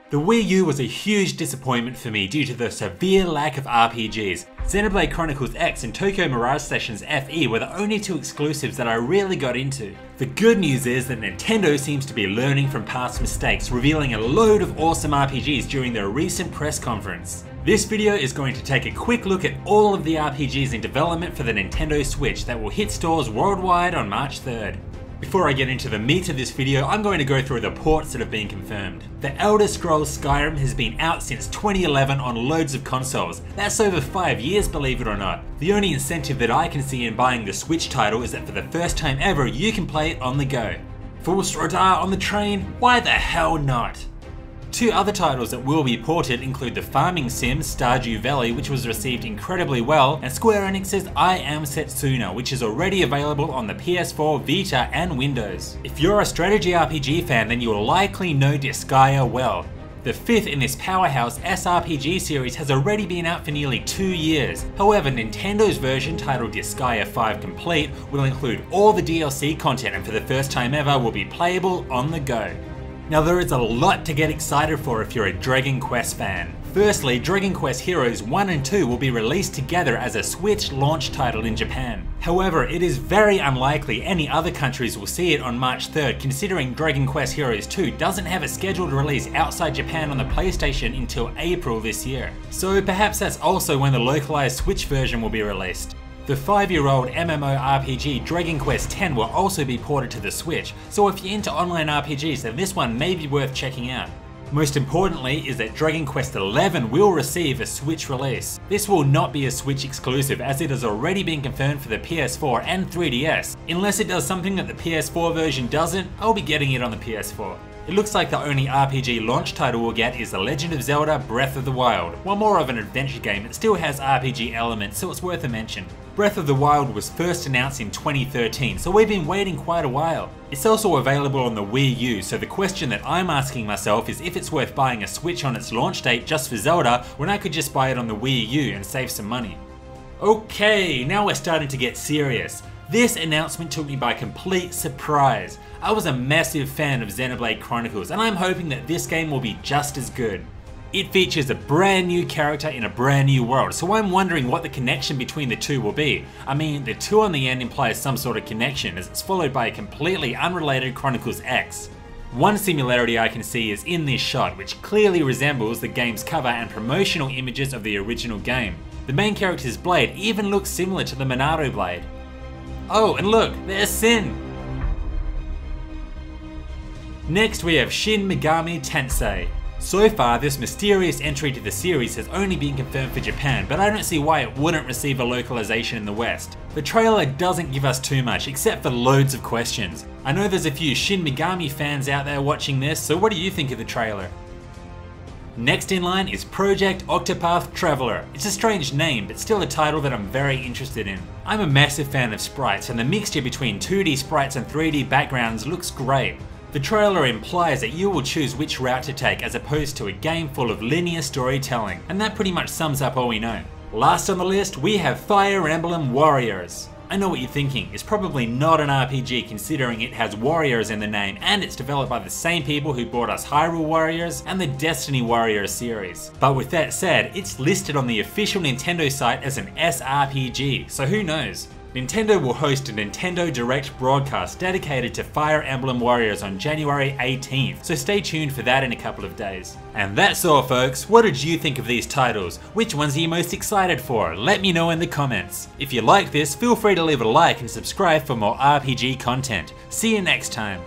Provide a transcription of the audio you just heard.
The Wii U was a huge disappointment for me due to the severe lack of RPGs. Xenoblade Chronicles X and Tokyo Mirage Sessions FE were the only two exclusives that I really got into. The good news is that Nintendo seems to be learning from past mistakes, revealing a load of awesome RPGs during their recent press conference. This video is going to take a quick look at all of the RPGs in development for the Nintendo Switch that will hit stores worldwide on March 3rd. Before I get into the meat of this video, I'm going to go through the ports that have been confirmed. The Elder Scrolls Skyrim has been out since 2011 on loads of consoles. That's over 5 years, believe it or not. The only incentive that I can see in buying the Switch title is that for the first time ever, you can play it on the go. Full Stradar on the train? Why the hell not? Two other titles that will be ported include the farming sim Stardew Valley, which was received incredibly well, and Square Enix's I Am Setsuna, which is already available on the PS4, Vita and Windows. If you're a strategy RPG fan, then you will likely know Disgaea well. The fifth in this powerhouse SRPG series has already been out for nearly 2 years. However, Nintendo's version, titled Disgaea 5 Complete, will include all the DLC content and for the first time ever will be playable on the go. Now there is a lot to get excited for if you're a Dragon Quest fan. Firstly, Dragon Quest Heroes 1 and 2 will be released together as a Switch launch title in Japan. However, it is very unlikely any other countries will see it on March 3rd, considering Dragon Quest Heroes 2 doesn't have a scheduled release outside Japan on the PlayStation until April this year. So perhaps that's also when the localized Switch version will be released. The 5-year-old MMORPG Dragon Quest X will also be ported to the Switch, so if you're into online RPGs then this one may be worth checking out. Most importantly is that Dragon Quest XI will receive a Switch release. This will not be a Switch exclusive as it has already been confirmed for the PS4 and 3DS. Unless it does something that the PS4 version doesn't, I'll be getting it on the PS4. It looks like the only RPG launch title we'll get is The Legend of Zelda Breath of the Wild. While more of an adventure game, it still has RPG elements, so it's worth a mention. Breath of the Wild was first announced in 2013, so we've been waiting quite a while. It's also available on the Wii U, so the question that I'm asking myself is if it's worth buying a Switch on its launch date just for Zelda, when I could just buy it on the Wii U and save some money. Okay, now we're starting to get serious. This announcement took me by complete surprise. I was a massive fan of Xenoblade Chronicles, and I'm hoping that this game will be just as good. It features a brand new character in a brand new world, so I'm wondering what the connection between the two will be. I mean, the 2 on the end implies some sort of connection, as it's followed by a completely unrelated Chronicles X. One similarity I can see is in this shot, which clearly resembles the game's cover and promotional images of the original game. The main character's blade even looks similar to the Monado blade. Oh, and look, there's Shin! Next we have Shin Megami Tensei. So far, this mysterious entry to the series has only been confirmed for Japan, but I don't see why it wouldn't receive a localization in the West. The trailer doesn't give us too much, except for loads of questions. I know there's a few Shin Megami fans out there watching this, so what do you think of the trailer? Next in line is Project Octopath Traveler. It's a strange name, but still a title that I'm very interested in. I'm a massive fan of sprites, and the mixture between 2D sprites and 3D backgrounds looks great. The trailer implies that you will choose which route to take as opposed to a game full of linear storytelling, and that pretty much sums up all we know. Last on the list, we have Fire Emblem Warriors. I know what you're thinking, it's probably not an RPG considering it has Warriors in the name and it's developed by the same people who brought us Hyrule Warriors and the Destiny Warriors series. But with that said, it's listed on the official Nintendo site as an SRPG, so who knows? Nintendo will host a Nintendo Direct broadcast dedicated to Fire Emblem Warriors on January 18th, so stay tuned for that in a couple of days. And that's all folks, what did you think of these titles? Which ones are you most excited for? Let me know in the comments. If you like this, feel free to leave a like and subscribe for more RPG content. See you next time.